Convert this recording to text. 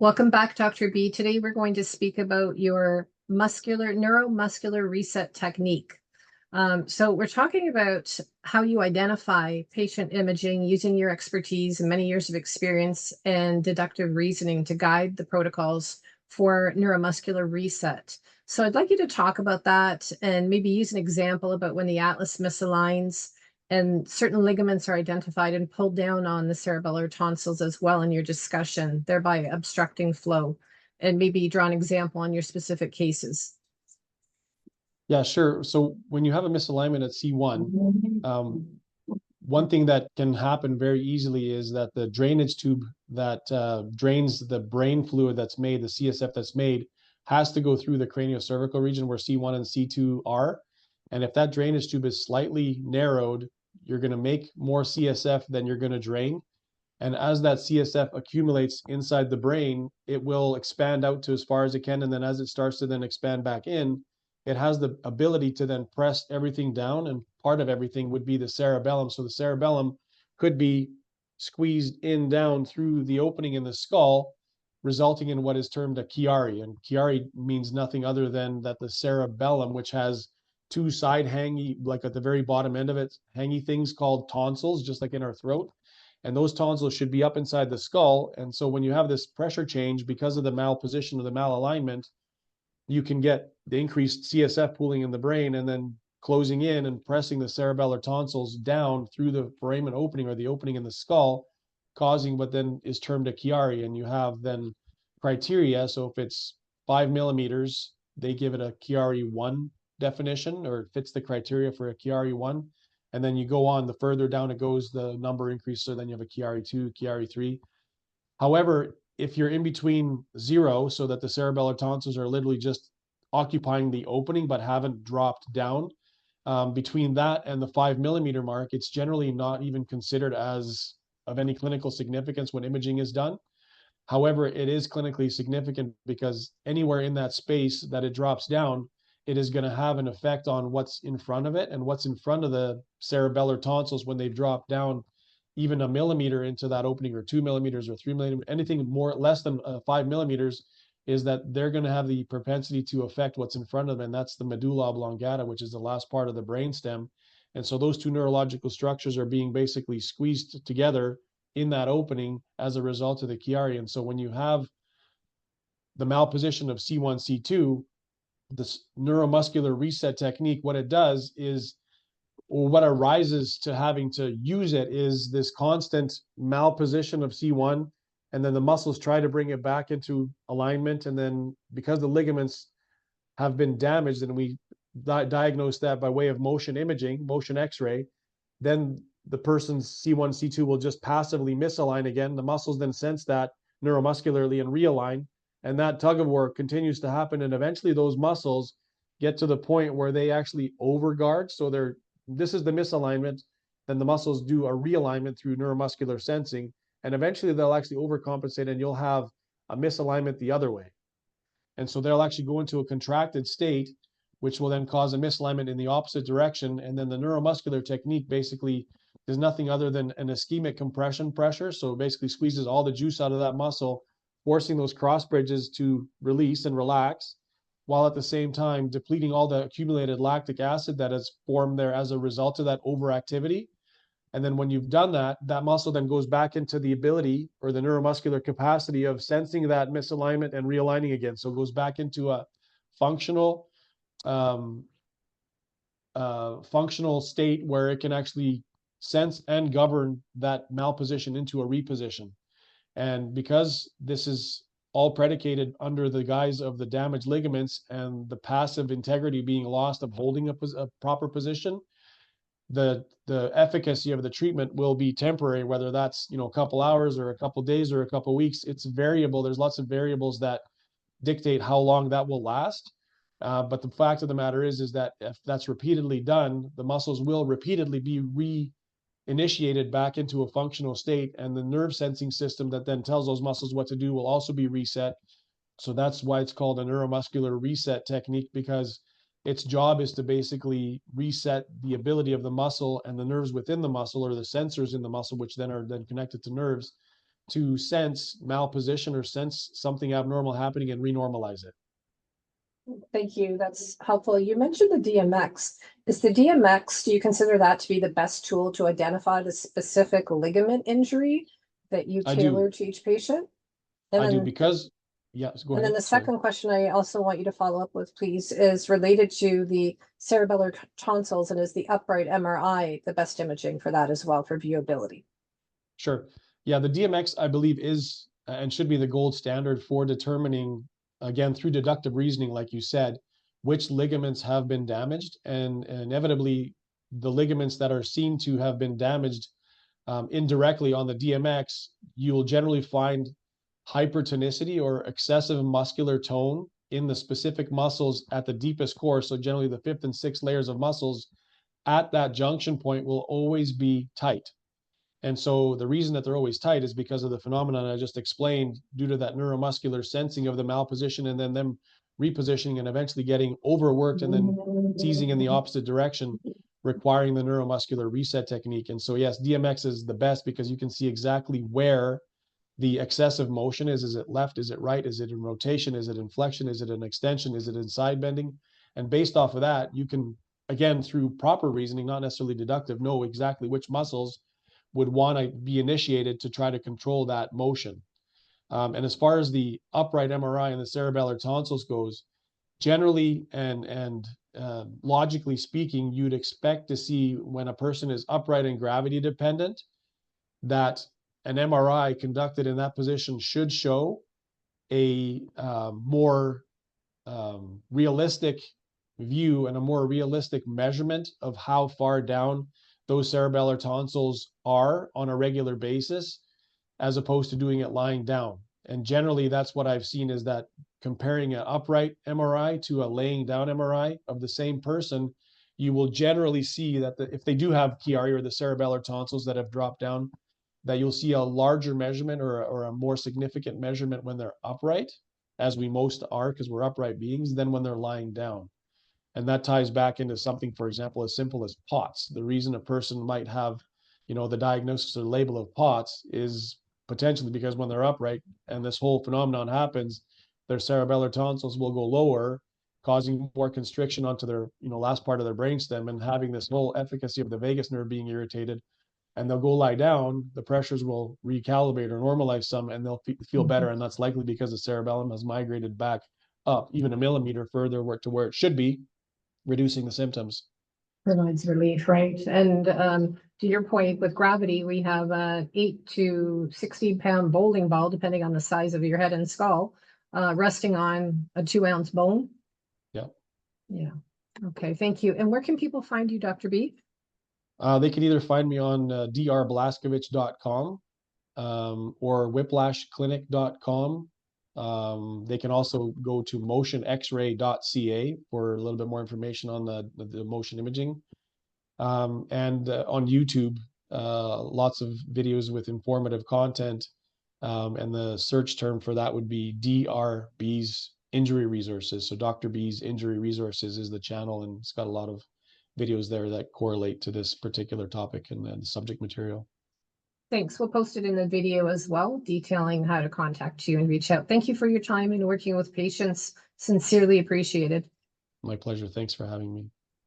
Welcome back, Dr. B. Today we're going to speak about your neuromuscular reset technique. So we're talking about how you identify patient imaging using your expertise and many years of experience and deductive reasoning to guide the protocols for neuromuscular reset. So I'd like you to talk about that and maybe use an example about when the atlas misaligns and certain ligaments are identified and pulled down on the cerebellar tonsils as well in your discussion, thereby obstructing flow, and maybe draw an example on your specific cases. Yeah, sure. So when you have a misalignment at C1, one thing that can happen very easily is that the drainage tube that drains the brain fluid that's made, the CSF that's made, has to go through the craniocervical region where C1 and C2 are. And if that drainage tube is slightly narrowed, you're going to make more CSF than you're going to drain. And as that CSF accumulates inside the brain, it will expand out to as far as it can. And then as it starts to then expand back in, it has the ability to then press everything down. And part of everything would be the cerebellum. So the cerebellum could be squeezed in down through the opening in the skull, resulting in what is termed a Chiari. And Chiari means nothing other than that the cerebellum, which has two side hangy, like at the very bottom end of it, hangy things called tonsils, just like in our throat. And those tonsils should be up inside the skull. And so when you have this pressure change because of the malposition or the malalignment, you can get the increased CSF pooling in the brain and then closing in and pressing the cerebellar tonsils down through the foramen opening or the opening in the skull, causing what then is termed a Chiari. And you have then criteria. So if it's 5 millimeters, they give it a Chiari 1 definition, or it fits the criteria for a Chiari 1. And then you go on, the further down it goes, the number increases. So then you have a Chiari 2, Chiari 3. However, if you're in between 0, so that the cerebellar tonsils are literally just occupying the opening but haven't dropped down, between that and the 5 millimeter mark, it's generally not even considered as of any clinical significance when imaging is done. However, it is clinically significant because anywhere in that space that it drops down, it is going to have an effect on what's in front of it, and what's in front of the cerebellar tonsils when they've dropped down even a millimeter into that opening, or 2 millimeters or 3 millimeters, anything more less than 5 millimeters, is that they're going to have the propensity to affect what's in front of them. And that's the medulla oblongata, which is the last part of the brainstem. And so those two neurological structures are being basically squeezed together in that opening as a result of the Chiari. And so when you have the malposition of C1, C2, this neuromuscular reset technique, what it does is, or what arises to having to use it, is this constant malposition of C1, and then the muscles try to bring it back into alignment. And then because the ligaments have been damaged, and we diagnose that by way of motion imaging, motion x-ray, then the person's C1, C2 will just passively misalign again. The muscles then sense that neuromuscularly and realign, and that tug of war continues to happen. And eventually those muscles get to the point where they actually overguard. So this is the misalignment. Then the muscles do a realignment through neuromuscular sensing, and eventually they'll actually overcompensate, and you'll have a misalignment the other way. And so they'll actually go into a contracted state, which will then cause a misalignment in the opposite direction. And then the neuromuscular technique basically is nothing other than an ischemic compression pressure. So it basically squeezes all the juice out of that muscle, forcing those cross bridges to release and relax, while at the same time depleting all the accumulated lactic acid that has formed there as a result of that overactivity. And then when you've done that, that muscle then goes back into the ability, or the neuromuscular capacity, of sensing that misalignment and realigning again. So it goes back into a functional state where it can actually sense and govern that malposition into a reposition. And because this is all predicated under the guise of the damaged ligaments and the passive integrity being lost of holding a proper position, the efficacy of the treatment will be temporary, whether that's a couple hours or a couple days or a couple weeks. It's variable. There's lots of variables that dictate how long that will last. But the fact of the matter is that if that's repeatedly done, the muscles will repeatedly be reinitiated back into a functional state, and the nerve sensing system that then tells those muscles what to do will also be reset. So that's why it's called a neuromuscular reset technique, because its job is to basically reset the ability of the muscle and the nerves within the muscle, or the sensors in the muscle, which then are then connected to nerves, to sense malposition or sense something abnormal happening and renormalize it. Thank you. That's helpful. You mentioned the DMX. Is the DMX, do you consider that to be the best tool to identify the specific ligament injury that you I do. tailor to each patient? And I do then, because, yes, go and then ahead. the Sorry. second question I also want you to follow up with, please, is related to the cerebellar tonsils, and is the upright MRI the best imaging for that as well for viewability? Sure. Yeah, the DMX, I believe, is and should be the gold standard for determining, again, through deductive reasoning, like you said, which ligaments have been damaged. And inevitably, the ligaments that are seen to have been damaged indirectly on the DMX, you will generally find hypertonicity or excessive muscular tone in the specific muscles at the deepest core. So generally the fifth and sixth layers of muscles at that junction point will always be tight. And so the reason that they're always tight is because of the phenomenon I just explained, due to that neuromuscular sensing of the malposition and then them repositioning and eventually getting overworked and then seizing in the opposite direction, requiring the neuromuscular reset technique. And so, yes, DMX is the best because you can see exactly where the excessive motion is. Is it left? Is it right? Is it in rotation? Is it in flexion? Is it an extension? Is it in side bending? And based off of that, you can, again, through proper reasoning, not necessarily deductive, know exactly which muscles would want to be initiated to try to control that motion. And as far as the upright MRI and the cerebellar tonsils goes, generally and logically speaking, you'd expect to see when a person is upright and gravity dependent, that an MRI conducted in that position should show a more realistic view and a more realistic measurement of how far down those cerebellar tonsils are on a regular basis, as opposed to doing it lying down. And generally, that's what I've seen, is that comparing an upright MRI to a laying down MRI of the same person, you will generally see that if they do have Chiari or the cerebellar tonsils that have dropped down, that you'll see a larger measurement or a more significant measurement when they're upright, as we most are because we're upright beings, than when they're lying down. And that ties back into something, for example, as simple as POTS. The reason a person might have, the diagnosis or label of POTS is potentially because when they're upright and this whole phenomenon happens, their cerebellar tonsils will go lower, causing more constriction onto their, last part of their brainstem and having this whole efficacy of the vagus nerve being irritated. And they'll go lie down, the pressures will recalibrate or normalize some, and they'll feel better. And that's likely because the cerebellum has migrated back up even a millimeter further to where it should be, reducing the symptoms. Provides relief, right? And to your point, with gravity, we have a 8 to 16-pound bowling ball, depending on the size of your head and skull, resting on a 2-ounce bone. Yeah. Yeah. Okay. Thank you. And where can people find you, Dr. B? They can either find me on drblaskovich.com or whiplashclinic.com. They can also go to motionxray.ca for a little bit more information on the motion imaging. And on YouTube, lots of videos with informative content. And the search term for that would be DRB's Injury Resources. So Dr. B's Injury Resources is the channel, and it's got a lot of videos there that correlate to this particular topic and subject material. Thanks. We'll post it in the video as well, detailing how to contact you and reach out. Thank you for your time and working with patients. Sincerely appreciated. My pleasure. Thanks for having me.